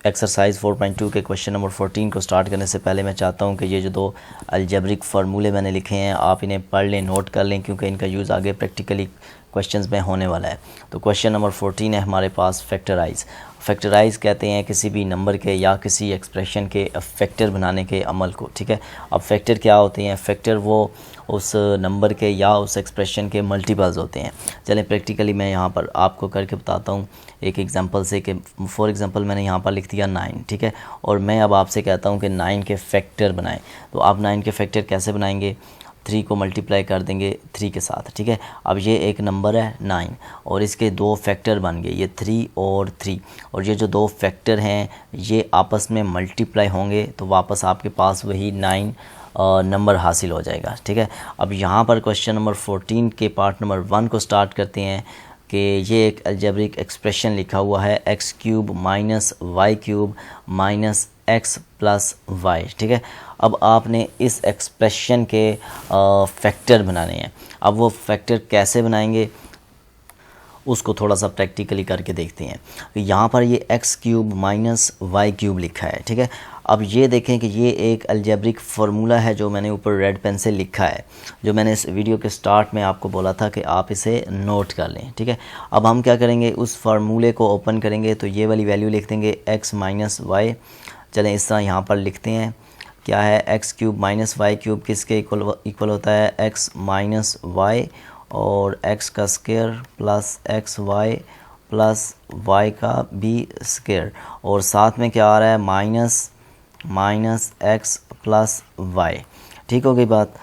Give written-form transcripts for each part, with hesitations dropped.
Exercise 4.2 के question number 14 को start करने से पहले मैं चाहता हूं कि ये जो दो अलजेब्रिक फार्मूले मैंने लिखे हैं आप इन्हें पढ़ लें, नोट कर लें, क्योंकि इनका यूज़ आगे प्रैक्टिकली क्वेश्चंस में होने वाला है। तो क्वेश्चन नंबर 14 है हमारे पास फैक्टराइज। फैक्टराइज कहते हैं किसी भी नंबर के या किसी एक्सप्रेशन के फैक्टर बनाने के अमल को। ठीक है, अब फैक्टर क्या होते हैं? फैक्टर वो उस नंबर के या उस एक्सप्रेशन के मल्टीपल्स होते हैं। चलें प्रैक्टिकली मैं यहाँ पर आपको करके बताता हूँ एक एग्जांपल से कि फॉर एग्जांपल मैंने यहाँ पर लिख दिया 9। ठीक है, और मैं अब आपसे कहता हूँ कि 9 के फैक्टर बनाएं। तो आप 9 के फैक्टर कैसे बनाएंगे? 3 को मल्टीप्लाई कर देंगे 3 के साथ। ठीक है, अब ये एक नंबर है 9 और इसके दो फैक्टर बन गए, ये 3 और 3, और ये जो दो फैक्टर हैं ये आपस में मल्टीप्लाई होंगे तो वापस आपके पास वही 9 नंबर हासिल हो जाएगा। ठीक है, अब यहाँ पर क्वेश्चन नंबर 14 के पार्ट नंबर 1 को स्टार्ट करते हैं कि ये एक अलजेब्रिक एक्सप्रेशन लिखा हुआ है x³ minus y³ minus x plus y। ठीक है, अब आपने इस एक्सप्रेशन के फैक्टर बनाने हैं। अब वो फैक्टर कैसे बनाएंगे उसको थोड़ा सा प्रैक्टिकली करके देखते हैं। यहाँ पर ये x³ माइनस y³ लिखा है। ठीक है, अब ये देखें कि ये एक अलजेब्रिक फार्मूला है जो मैंने ऊपर रेड पेन से लिखा है, जो मैंने इस वीडियो के स्टार्ट में आपको बोला था कि आप इसे नोट कर लें। ठीक है, अब हम क्या करेंगे, उस फार्मूले को ओपन करेंगे तो ये वाली वैल्यू लिख देंगे x माइनस वाई। चलें इस तरह यहाँ पर लिखते हैं, क्या है x³ माइनस y³ किसके इक्वल होता है? x माइनस वाई और x का square plus xy plus y का भी स्क्वायर, और साथ में क्या आ रहा है? Minus x plus y। ठीक हो गई बात।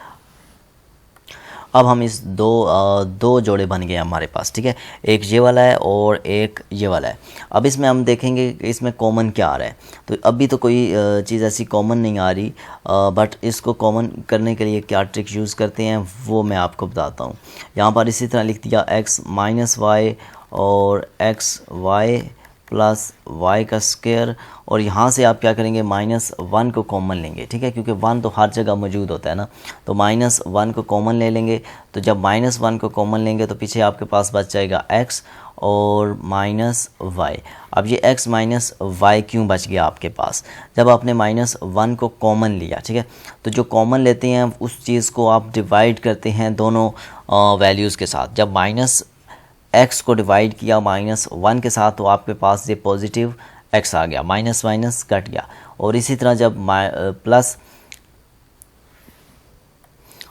अब हम इस दो जोड़े बन गए हमारे पास। ठीक है, एक ये वाला है और एक ये वाला है। अब इसमें हम देखेंगे कि इसमें कॉमन क्या आ रहा है। तो अभी तो कोई चीज़ ऐसी कॉमन नहीं आ रही, बट इसको कॉमन करने के लिए क्या ट्रिक यूज़ करते हैं वो मैं आपको बताता हूँ। यहाँ पर इसी तरह लिख दिया x माइनस वाई और xy प्लस y का स्क्वायर, और यहाँ से आप क्या करेंगे? -1 को कॉमन लेंगे। ठीक है, क्योंकि 1 तो हर जगह मौजूद होता है ना, तो -1 को कॉमन ले लेंगे। तो जब -1 को कॉमन लेंगे तो पीछे आपके पास बच जाएगा x और -y। अब ये x माइनस वाई क्यों बच गया आपके पास? जब आपने -1 को कॉमन लिया, ठीक है, तो जो कॉमन लेते हैं उस चीज़ को आप डिवाइड करते हैं दोनों वैल्यूज़ के साथ। जब x को डिवाइड किया -1 के साथ तो आपके पास ये पॉजिटिव x आ गया, माइनस माइनस कट गया। और इसी तरह जब प्लस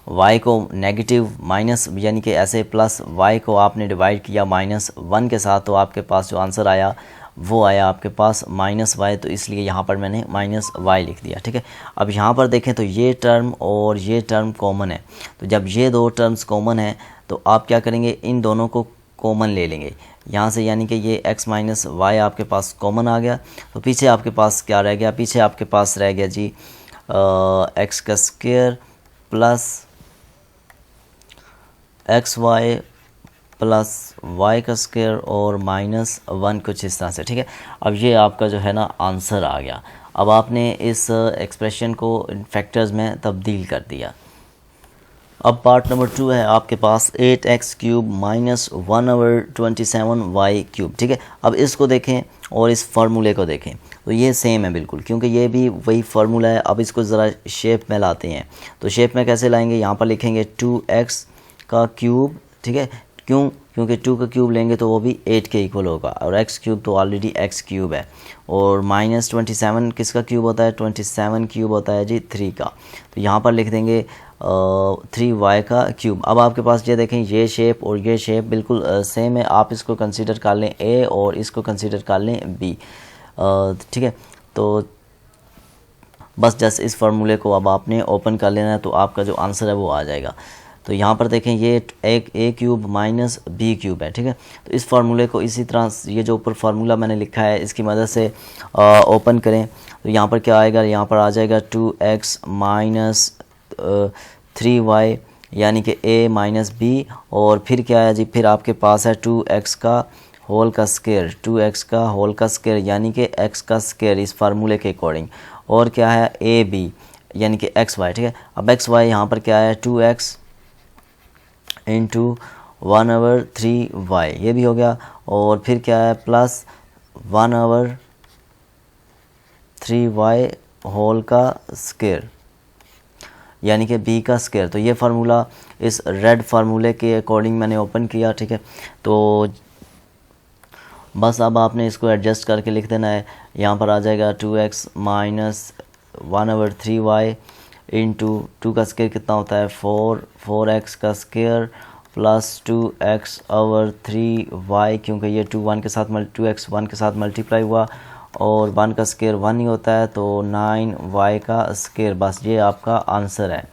y को नेगेटिव माइनस यानी कि ऐसे प्लस y को आपने डिवाइड किया -1 के साथ तो आपके पास जो आंसर आया वो आया आपके पास -y, तो इसलिए यहाँ पर मैंने -y लिख दिया। ठीक है, अब यहाँ पर देखें तो ये टर्म और ये टर्म कॉमन है, तो जब ये दो टर्म्स कॉमन है तो आप क्या करेंगे? इन दोनों को कॉमन ले लेंगे यहाँ से, यानी कि ये x माइनस वाई आपके पास कॉमन आ गया। तो पीछे आपके पास क्या रह गया? पीछे आपके पास रह गया जी x का square plus xy plus y का स्क्वायर और -1 कुछ इस तरह से। ठीक है, अब ये आपका जो है ना आंसर आ गया। अब आपने इस एक्सप्रेशन को फैक्टर्स में तब्दील कर दिया। अब पार्ट नंबर 2 है आपके पास 8x³ माइनस 1/27y³। ठीक है, अब इसको देखें और इस फार्मूले को देखें तो ये सेम है बिल्कुल, क्योंकि ये भी वही फार्मूला है। अब इसको ज़रा शेप में लाते हैं, तो शेप में कैसे लाएंगे? यहाँ पर लिखेंगे 2x का क्यूब। ठीक है, क्योंकि 2 का क्यूब लेंगे तो वो भी 8 के इक्वल होगा, और x³ तो ऑलरेडी x³ है, और -27 किसका क्यूब होता है? 27 क्यूब होता है जी 3 का। तो यहाँ पर लिख देंगे 3y का क्यूब। अब आपके पास ये देखें ये शेप और ये शेप बिल्कुल सेम है। आप इसको कंसीडर कर लें a और इसको कंसीडर कर लें b। ठीक है, तो बस जस्ट इस फार्मूले को अब आपने ओपन कर लेना है तो आपका जो आंसर है वो आ जाएगा। तो यहाँ पर देखें ये एक a³ माइनस b³ है। ठीक है, तो इस फार्मूले को इसी तरह ये जो ऊपर फार्मूला मैंने लिखा है इसकी मदद से ओपन करें तो यहाँ पर क्या आएगा? यहाँ पर आ जाएगा 2x माइनस 3y यानी कि a माइनस b, और फिर क्या है जी? फिर आपके पास है 2x का होल का स्क्वायर, 2x का होल का स्क्वायर यानी कि x का स्क्वायर इस फार्मूले के अकॉर्डिंग, और क्या है? ab यानी कि xy। ठीक है, अब xy यहाँ पर क्या है? 2x इंटू 1/3y, ये भी हो गया, और फिर क्या है? प्लस 1/, 3y होल का स्क्वायर यानी कि b का स्क्वायर। तो ये फार्मूला इस रेड फार्मूले के अकॉर्डिंग मैंने ओपन किया, ठीक है। तो बस अब आपने इसको एडजस्ट करके लिख देना है। यहाँ पर आ जाएगा 2x माइनस 1/3y इंटू 2 का स्क्वायर कितना होता है 4x का स्क्वायर प्लस 2x/3y, क्योंकि ये 2x 1 के साथ मल्टीप्लाई हुआ और 1 का स्क्वायर 1 ही होता है, तो 9y का स्क्वायर। बस ये आपका आंसर है।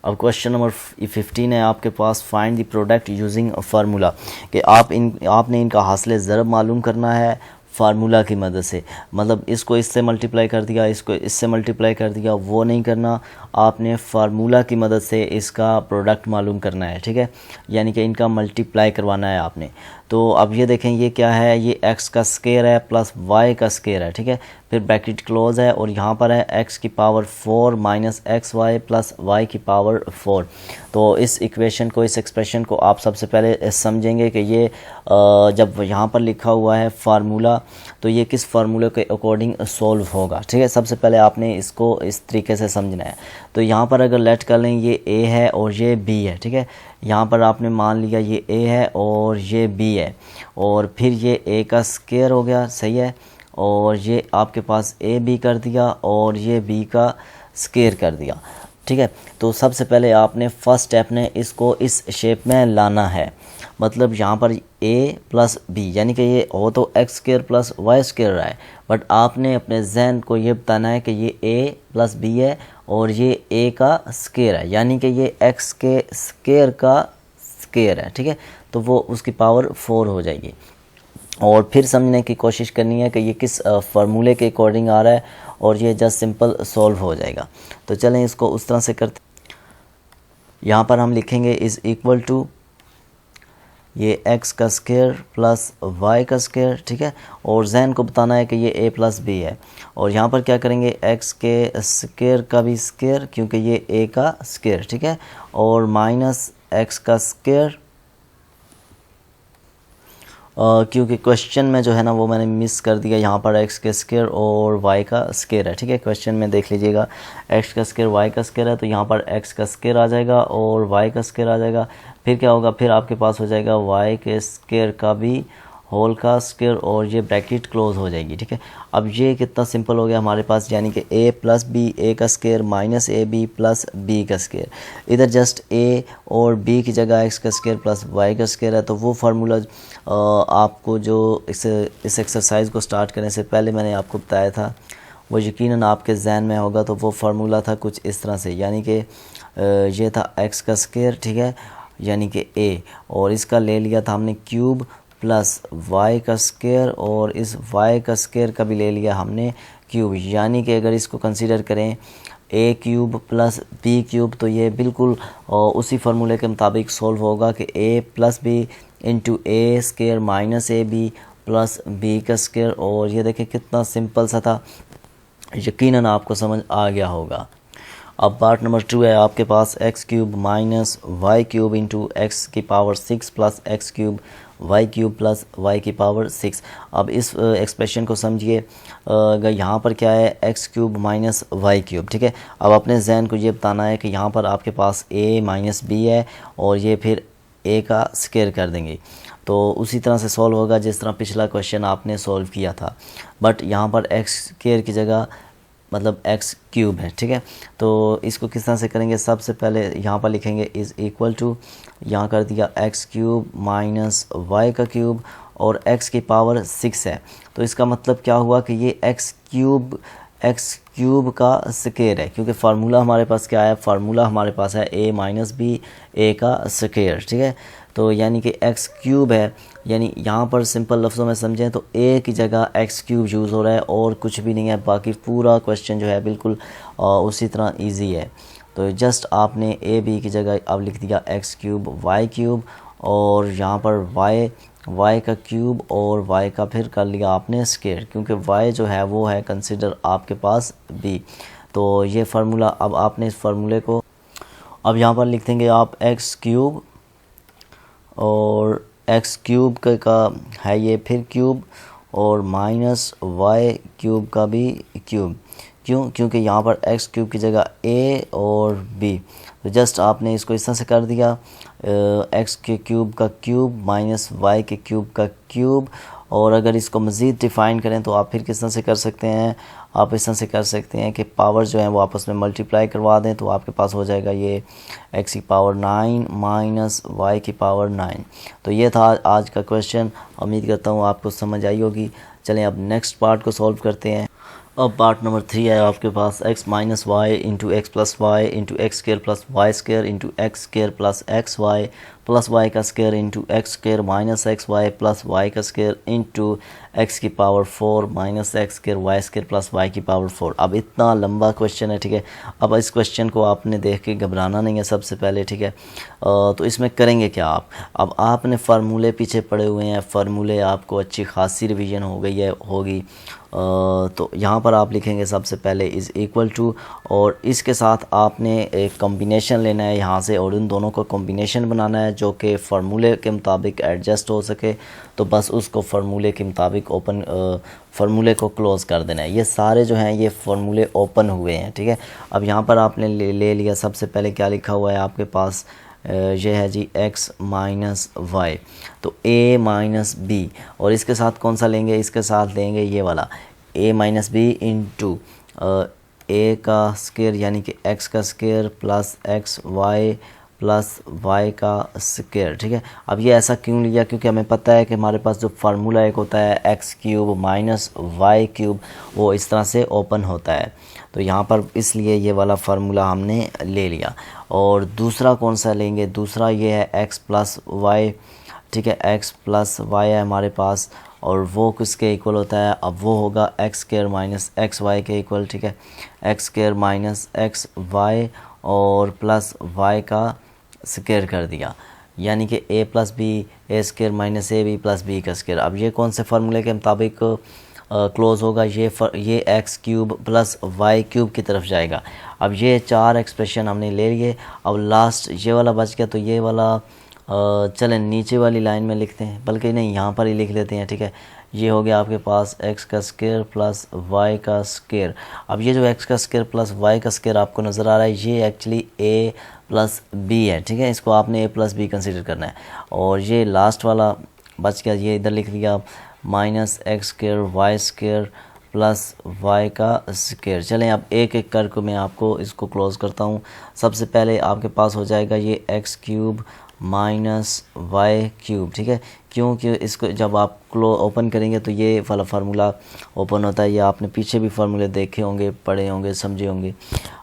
अब क्वेश्चन नंबर 15 है आपके पास, find the product using formula, कि आपने इनका हासिल ज़रब मालूम करना है फार्मूला की मदद से। मतलब इसको इससे मल्टीप्लाई कर दिया, इसको इससे मल्टीप्लाई कर दिया, वो नहीं करना, आपने फार्मूला की मदद से इसका प्रोडक्ट मालूम करना है, ठीक है। यानी कि इनका मल्टीप्लाई करवाना है आपने। तो अब ये देखें ये क्या है, ये x का स्क्वायर है प्लस y का स्क्वायर है, ठीक है। फिर ब्रैकेट क्लोज है और यहाँ पर है x की power 4 minus xy plus y की पावर 4। तो इस इक्वेशन को, इस एक्सप्रेशन को आप सबसे पहले समझेंगे कि ये जब यहाँ पर लिखा हुआ है फार्मूला, तो ये किस फार्मूले के अकॉर्डिंग सोल्व होगा, ठीक है। सबसे पहले आपने इसको इस तरीके से समझना है। तो यहाँ पर अगर लेट कर लें ये a है और ये b है, ठीक है। यहाँ पर आपने मान लिया ये a है और ये b है, और फिर ये a का स्क्वायर हो गया, सही है, और ये आपके पास a b कर दिया और ये b का स्क्वायर कर दिया, ठीक है। तो सबसे पहले आपने फर्स्ट स्टेप ने इसको इस शेप में लाना है। मतलब यहाँ पर a प्लस b यानी कि ये हो तो x square plus Y square रहा है, बट आपने अपने जहन को ये बताना है कि ये a प्लस b है और ये a का स्क्वायर है, यानी कि ये x के स्क्वायर का स्क्वायर है, ठीक है। तो वो उसकी पावर 4 हो जाएगी। और फिर समझने की कोशिश करनी है कि ये किस फार्मूले के अकॉर्डिंग आ रहा है, और ये जस्ट सिंपल सॉल्व हो जाएगा। तो चलें इसको उस तरह से करते। यहाँ पर हम लिखेंगे इज़ इक्वल टू ये x का स्क्वायर प्लस y का स्क्वायर, ठीक है। और जहन को बताना है कि ये a प्लस b है, और यहाँ पर क्या करेंगे x के स्क्वायर का भी स्क्वायर, क्योंकि ये a का स्क्वायर, ठीक है, और माइनस x का स्क्वायर, क्योंकि क्वेश्चन में जो है ना वो मैंने मिस कर दिया, यहाँ पर x के स्क्वायर और y का स्क्वायर है, ठीक है। क्वेश्चन में देख लीजिएगा x का स्क्वायर y का स्क्वायर है, तो यहाँ पर x का स्क्वायर आ जाएगा और y का स्क्वायर आ जाएगा। फिर क्या होगा, फिर आपके पास हो जाएगा y के स्क्वायर का भी होल का स्क्वायर, और ये ब्रैकेट क्लोज हो जाएगी, ठीक है। अब ये कितना सिंपल हो गया हमारे पास, यानी कि a प्लस बी, a का square minus A B plus b का स्क्वायर। इधर जस्ट a और b की जगह x का स्क्वायर प्लस y का स्क्वायर है। तो वो फार्मूला आपको जो इस एक्सरसाइज को स्टार्ट करने से पहले मैंने आपको बताया था, वो यकीनन आपके जहन में होगा। तो वो फार्मूला था कुछ इस तरह से, यानी कि ये था x का स्क्वायर, ठीक है, यानी कि a, और इसका ले लिया था हमने क्यूब प्लस y का स्क्वायर, और इस y का स्क्वायर का भी ले लिया हमने क्यूब। यानी कि अगर इसको कंसीडर करें a cube plus b cube, तो ये बिल्कुल उसी फार्मूले के मुताबिक सोल्व होगा कि a plus b into a square minus A B plus b का स्क्वायर। और ये देखें कितना सिंपल सा था, यकीनन आपको समझ आ गया होगा। अब पार्ट नंबर 2 है आपके पास, X cube minus Y cube into X की power 6 plus X cube Y cube plus Y की पावर 6। अब इस एक्सप्रेशन को समझिए, यहाँ पर क्या है, x cube minus Y cube, ठीक है। अब अपने जहन को ये बताना है कि यहाँ पर आपके पास a माइनस बी है, और ये फिर a का स्क्वायर कर देंगे। तो उसी तरह से सॉल्व होगा जिस तरह पिछला क्वेश्चन आपने सॉल्व किया था, बट यहाँ पर एक्स स्क्वायर की जगह मतलब एक्स क्यूब है, ठीक है। तो इसको किस तरह से करेंगे, सबसे पहले यहाँ पर लिखेंगे इज़ इक्वल टू, यहाँ कर दिया एक्स क्यूब माइनस वाई का क्यूब, और एक्स की पावर 6 है। तो इसका मतलब क्या हुआ कि ये एक्स क्यूब का स्क्वायर है, क्योंकि फार्मूला हमारे पास क्या है, फार्मूला हमारे पास है a माइनस बी, ए का स्क्वायर, ठीक है। तो यानी कि एक्स क्यूब है, यानी यहाँ पर सिंपल लफ्ज़ों में समझें तो a की जगह एक्स क्यूब यूज़ हो रहा है और कुछ भी नहीं है। बाकी पूरा क्वेश्चन जो है बिल्कुल उसी तरह इजी है। तो जस्ट आपने a b की जगह अब लिख दिया एक्स क्यूब वाई क्यूब, और यहाँ पर y का क्यूब और y का फिर कर लिया आपने स्क्वायर, क्योंकि y जो है वो है कंसिडर आपके पास b। तो ये फार्मूला, अब आपने इस फार्मूले को अब यहाँ पर लिख देंगे आप एक्स क्यूब, और एक्स क्यूब का है ये फिर क्यूब, और माइनस वाई क्यूब का भी क्यूब। क्यों? क्योंकि यहाँ पर एक्स क्यूब की जगह ए और बी, तो जस्ट आपने इसको इस तरह से कर दिया, एक्स के क्यूब का क्यूब माइनस वाई के क्यूब का क्यूब। और अगर इसको मज़ीद डिफ़ाइन करें तो आप फिर किस तरह से कर सकते हैं, आप इस तरह से कर सकते हैं कि पावर जो है वो आपस में मल्टीप्लाई करवा दें, तो आपके पास हो जाएगा ये एक्स की पावर 9 माइनस वाई की पावर 9। तो ये था आज का क्वेश्चन, उम्मीद करता हूँ आपको समझ आई होगी। चलें अब नेक्स्ट पार्ट को सॉल्व करते हैं। अब पार्ट नंबर 3 है आपके पास, x minus Y into X plus Y into X square plus Y square into X square plus x Y plus Y का square into X square minus x Y plus Y का square into X की power 4 minus X square Y square plus Y की power 4। अब इतना लंबा question है, ठीक है। अब इस क्वेश्चन को आपने देख के घबराना नहीं है सबसे पहले, ठीक है। तो इसमें करेंगे क्या आप, अब आपने फार्मूले पीछे पड़े हुए हैं, फार्मूले आपको अच्छी खासी रिवीजन हो गई है होगी। तो यहाँ पर आप लिखेंगे सबसे पहले इज़ इक्वल टू, और इसके साथ आपने एक कॉम्बिनेशन लेना है यहाँ से, और उन दोनों को कॉम्बिनेशन बनाना है जो कि फार्मूले के मुताबिक एडजस्ट हो सके। तो बस उसको फार्मूले के मुताबिक ओपन फार्मूले को क्लोज़ कर देना है। ये सारे जो हैं ये फार्मूले ओपन हुए हैं, ठीक है। अब यहाँ पर आपने ले लिया, सबसे पहले क्या लिखा हुआ है आपके पास, ये है जी x माइनस वाई, तो a माइनस बी, और इसके साथ कौन सा लेंगे, इसके साथ लेंगे ये वाला a minus b into a का स्क्वायर यानी कि x का square plus x Y plus y का स्क्वायर, ठीक है। अब ये ऐसा क्यों लिया, क्योंकि हमें पता है कि हमारे पास जो फार्मूला एक होता है x cube minus Y cube, वो इस तरह से ओपन होता है, तो यहाँ पर इसलिए ये वाला फार्मूला हमने ले लिया। और दूसरा कौन सा लेंगे, दूसरा ये है एक्स प्लस वाई, ठीक है, एक्स प्लस वाई है हमारे पास, और वो किसके इक्वल होता है, अब वो होगा x square minus x y के इक्वल, ठीक है। X square minus x y और प्लस वाई का स्क्वायर कर दिया, यानी कि a plus B A square minus A B plus B का स्क्वायर। अब ये कौन से फार्मूले के मुताबिक क्लोज़ होगा, ये x cube plus y cube की तरफ जाएगा। अब ये चार एक्सप्रेशन हमने ले लिए, अब लास्ट ये वाला बच गया, तो ये वाला चलें नीचे वाली लाइन में लिखते हैं, बल्कि नहीं यहाँ पर ही लिख लेते हैं, ठीक है। ये हो गया आपके पास एक्स का स्क्वायर प्लस वाई का स्क्वायर। अब ये जो एक्स का स्क्वायर प्लस वाई का स्क्वायर आपको नज़र आ रहा है, ये एक्चुअली ए प्लस बी है, ठीक है। इसको आपने ए प्लस बी कंसिडर करना है। और ये लास्ट वाला बच गया, ये इधर लिख दिया minus x square Y square plus Y का स्क्वायर। चलें अब एक एक करके मैं आपको इसको क्लोज़ करता हूँ। सबसे पहले आपके पास हो जाएगा ये x cube minus Y cube, ठीक है। क्योंकि इसको जब आप ओपन करेंगे तो ये वाला फार्मूला ओपन होता है, ये आपने पीछे भी फार्मूले देखे होंगे, पढ़े होंगे, समझे होंगे।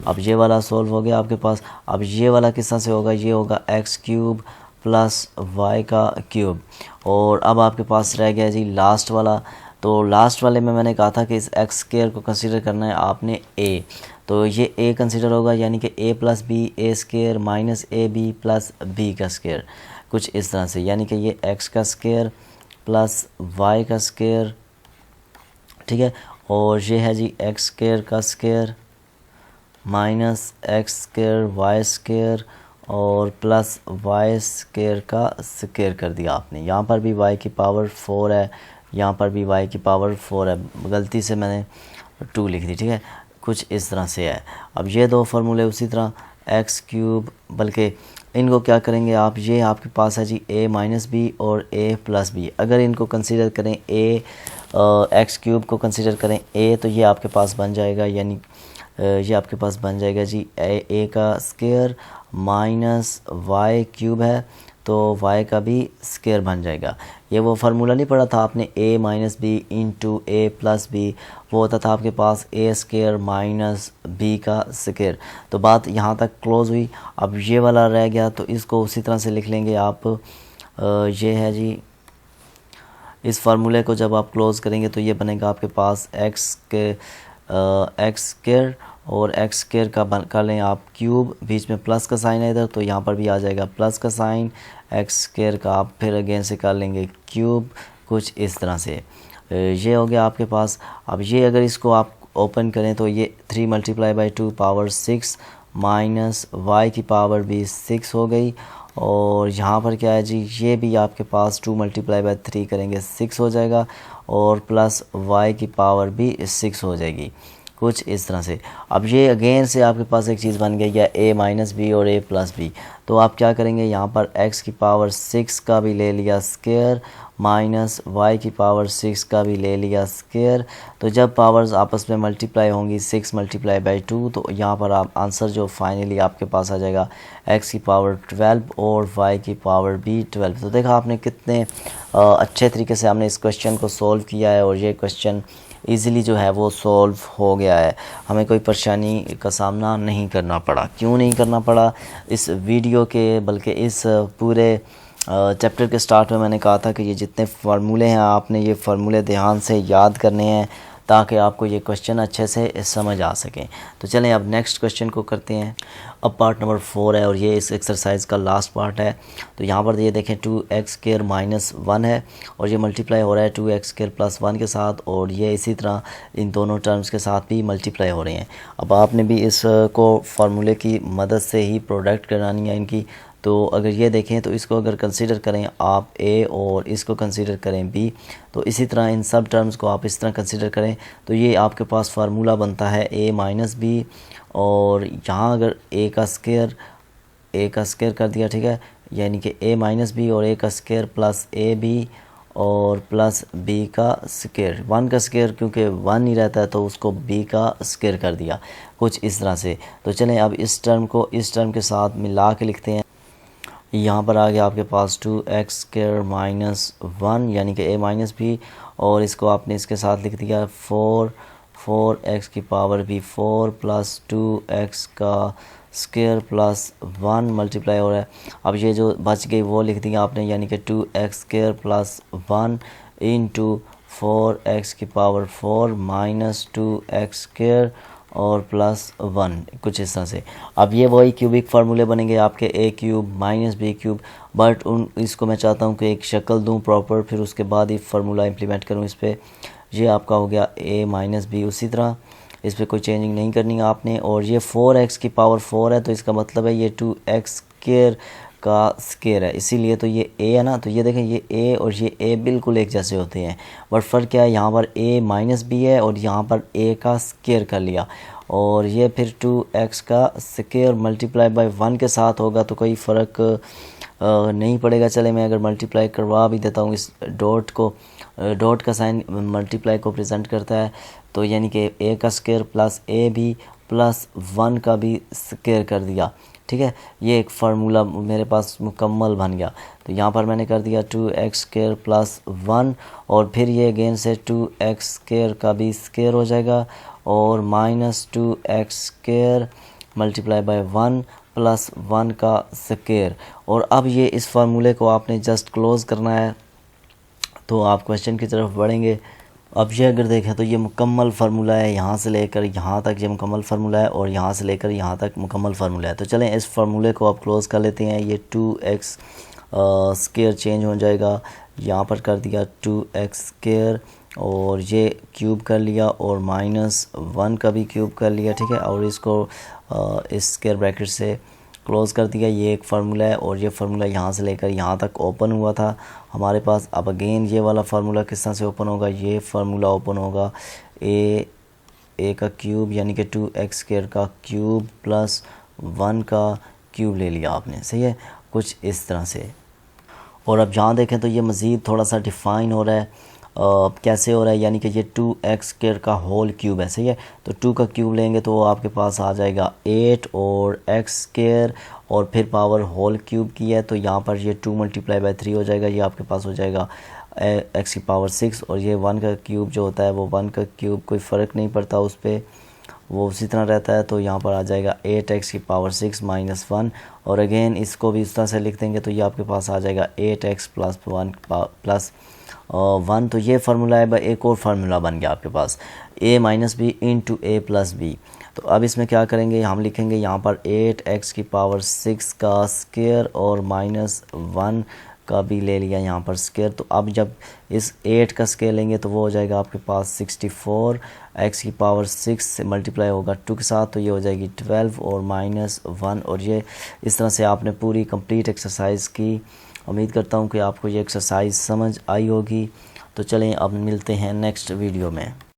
अब ये वाला सॉल्व हो गया आपके पास। अब ये वाला किस तरह से होगा, ये होगा एक्स क्यूब प्लस वाई का क्यूब। और अब आपके पास रह गया जी लास्ट वाला, तो लास्ट वाले में मैंने कहा था कि इस एक्स स्क्वायर को कंसीडर करना है आपने ए, तो ये ए कंसीडर होगा, यानी कि A plus B A square minus A B plus B का स्क्वायर, कुछ इस तरह से, यानी कि ये एक्स का स्क्वायर प्लस वाई का स्क्वायर, ठीक है। और ये है जी एक्स स्क्वायर का square minus x square Y square और प्लस वाई स्क्वायर का स्क्वायर कर दिया आपने। यहाँ पर भी वाई की पावर 4 है, यहाँ पर भी y की पावर 4 है, गलती से मैंने 2 लिख दी, ठीक है, कुछ इस तरह से है। अब ये दो फार्मूले उसी तरह एक्स क्यूब, बल्कि इनको क्या करेंगे आप, ये आपके पास है जी a माइनस बी और a प्लस बी, अगर इनको कंसीडर करें एक्स क्यूब को कंसीडर करें a, तो ये आपके पास बन जाएगा, यानी ये आपके पास बन जाएगा जी a का स्क्वायर माइनस वाई क्यूब है, तो y का भी स्क्वायर बन जाएगा। ये वो फार्मूला नहीं पढ़ा था आपने a minus b into a plus b, वो होता था आपके पास a स्क्वायर माइनस b का स्क्वायर। तो बात यहाँ तक क्लोज़ हुई। अब ये वाला रह गया, तो इसको उसी तरह से लिख लेंगे आप। ये है जी, इस फार्मूले को जब आप क्लोज़ करेंगे तो ये बनेगा आपके पास एक्स स्क्वायर और एक्स स्क्वायर का कर लें आप क्यूब, बीच में प्लस का साइन है इधर, तो यहाँ पर भी आ जाएगा प्लस का साइन, एक्स स्क्वायर का आप फिर अगेन से कर लेंगे क्यूब, कुछ इस तरह से। ये हो गया आपके पास। अब ये अगर इसको आप ओपन करें तो ये 3 multiply by 2 power 6 minus y की पावर भी 6 हो गई, और यहाँ पर क्या है जी, ये भी आपके पास 2 मल्टीप्लाई बाई 3 करेंगे 6 हो जाएगा, और प्लस y की पावर भी 6 हो जाएगी, कुछ इस तरह से। अब ये अगेन से आपके पास एक चीज़ बन गई है a माइनस बी और a प्लस बी। तो आप क्या करेंगे, यहाँ पर x की पावर 6 का भी ले लिया स्क्वायर माइनस y की पावर 6 का भी ले लिया स्क्वायर। तो जब पावर्स आपस में मल्टीप्लाई होंगी 6 मल्टीप्लाई बाई 2, तो यहाँ पर आप आंसर जो फाइनली आपके पास आ जाएगा x की पावर 12 और y की पावर भी 12। तो देखा आपने कितने अच्छे तरीके से हमने इस क्वेश्चन को सॉल्व किया है और ये क्वेश्चन इजीली जो है वो सॉल्व हो गया है, हमें कोई परेशानी का सामना नहीं करना पड़ा। क्यों नहीं करना पड़ा, इस वीडियो के बल्कि इस पूरे चैप्टर के स्टार्ट में मैंने कहा था कि ये जितने फार्मूले हैं आपने ये फार्मूले ध्यान से याद करने हैं ताकि आपको ये क्वेश्चन अच्छे से समझ आ सकें। तो चलें अब नेक्स्ट क्वेश्चन को करते हैं। अब पार्ट नंबर 4 है और ये इस एक्सरसाइज का लास्ट पार्ट है। तो यहाँ पर ये देखें 2x स्क्वायर माइनस 1 है और ये मल्टीप्लाई हो रहा है 2x स्क्वायर प्लस 1 के साथ, और ये इसी तरह इन दोनों टर्म्स के साथ भी मल्टीप्लाई हो रहे हैं। अब आपने भी इसको फार्मूले की मदद से ही प्रोडक्ट करानी है इनकी। तो अगर ये देखें तो इसको अगर कंसीडर करें आप a और इसको कंसीडर करें b, तो इसी तरह इन सब टर्म्स को आप इस तरह कंसीडर करें तो ये आपके पास फार्मूला बनता है a माइनस बी, और यहाँ अगर a का स्क्वायर कर दिया, ठीक है, यानी कि a माइनस बी और a का स्क्वायर प्लस a b और प्लस b का स्क्वायर, 1 का स्क्वायर क्योंकि 1 ही रहता है तो उसको b का स्क्वायर कर दिया, कुछ इस तरह से। तो चलें अब इस टर्म को इस टर्म के साथ मिला के लिखते हैं। यहाँ पर आ गया आपके पास 2x स्क्वायर माइनस 1 यानी कि a माइनस बी, और इसको आपने इसके साथ लिख दिया 4x की पावर भी 4 प्लस 2x का स्क्वायर प्लस 1 मल्टीप्लाई हो रहा है। अब ये जो बच गई वो लिख दिया आपने, यानी कि 2x square plus 1 into 4x की पावर 4 माइनस 2x स्क्वायर और प्लस 1, कुछ इस तरह से। अब ये वही क्यूबिक फार्मूले बनेंगे आपके a cube minus b cube, but इसको मैं चाहता हूँ कि एक शक्ल दूँ प्रॉपर, फिर उसके बाद ही फार्मूला इम्प्लीमेंट करूँ इस पर। ये आपका हो गया a माइनस बी, उसी तरह इस पर कोई चेंजिंग नहीं करनी है आपने। और ये 4x की पावर 4 है तो इसका मतलब है ये 2x स्क्वायर का स्क्वायर है, इसीलिए तो ये a है ना। तो ये देखें ये a और ये a बिल्कुल एक जैसे होते हैं, बट फ़र्क क्या है, यहाँ पर a माइनस बी है और यहाँ पर a का स्क्वायर कर लिया, और ये फिर 2x का स्क्वायर मल्टीप्लाई बाय 1 के साथ होगा तो कोई फ़र्क नहीं पड़ेगा। चले मैं अगर मल्टीप्लाई करवा भी देता हूँ इस डॉट को, डॉट का साइन मल्टीप्लाई को प्रेजेंट करता है, तो यानी कि a का स्क्वायर प्लस a भी प्लस 1 का भी स्क्वायर कर दिया, ठीक है। ये एक फार्मूला मेरे पास मुकम्मल बन गया। तो यहाँ पर मैंने कर दिया 2x स्क्वायर प्लस 1 और फिर ये अगेन से 2x स्क्वायर का भी स्क्वायर हो जाएगा और minus 2x square multiply by 1 plus 1 का स्क्वायर। और अब ये इस फार्मूले को आपने जस्ट क्लोज करना है, तो आप क्वेश्चन की तरफ बढ़ेंगे। अब ये अगर देखें तो ये मुकम्मल फार्मूला है, यहाँ से लेकर यहाँ तक ये मुकम्मल फार्मूला है और यहाँ से लेकर यहाँ तक मुकम्मल फार्मूला है। तो चलें इस फार्मूले को आप क्लोज़ कर लेते हैं। ये 2x स्क्वायर चेंज हो जाएगा, यहाँ पर कर दिया 2x स्क्वायर और ये क्यूब कर लिया और माइनस 1 का भी क्यूब कर लिया, ठीक है, और इसको इस स्क्वायर ब्रैकेट से क्लोज़ कर दिया। ये एक फार्मूला है और ये फार्मूला यहाँ से लेकर यहाँ तक ओपन हुआ था हमारे पास। अब अगेन ये वाला फार्मूला किस तरह से ओपन होगा, ये फार्मूला ओपन होगा a का क्यूब यानी कि 2x स्क्वायर का क्यूब प्लस 1 का क्यूब ले लिया आपने, सही है, कुछ इस तरह से। और अब जहाँ देखें तो ये मज़ीद थोड़ा सा डिफ़ाइन हो रहा है। कैसे हो रहा है, यानी कि ये 2x स्क्वायर का होल क्यूब है, सही है। तो 2 का क्यूब लेंगे तो आपके पास आ जाएगा 8 और x स्क्वायर और फिर पावर होल क्यूब की है, तो यहाँ पर ये 2 मल्टीप्लाई बाय 3 हो जाएगा, ये आपके पास हो जाएगा x की पावर 6 और ये 1 का क्यूब जो होता है वो 1 का क्यूब कोई फ़र्क नहीं पड़ता उस पर, वो उसी तरह रहता है। तो यहाँ पर आ जाएगा 8x की पावर 6 माइनस 1 और अगेन इसको भी इस तरह से लिख देंगे तो ये आपके पास आ जाएगा 8x प्लस 1 प्लस 1। तो ये फार्मूला है, एक और फार्मूला बन गया आपके पास a minus b into a plus b. तो अब इसमें क्या करेंगे, हम लिखेंगे यहाँ पर 8x की पावर 6 का स्क्वायर और माइनस 1 का भी ले लिया यहाँ पर स्क्वायर। तो अब जब इस 8 का स्क्वायर लेंगे तो वो हो जाएगा आपके पास 64, x की पावर 6 से मल्टीप्लाई होगा 2 के साथ तो ये हो जाएगी 12 और माइनस 1। और ये इस तरह से आपने पूरी कंप्लीट एक्सरसाइज की। उम्मीद करता हूँ कि आपको ये एक्सरसाइज समझ आई होगी। तो चलें अब मिलते हैं नेक्स्ट वीडियो में।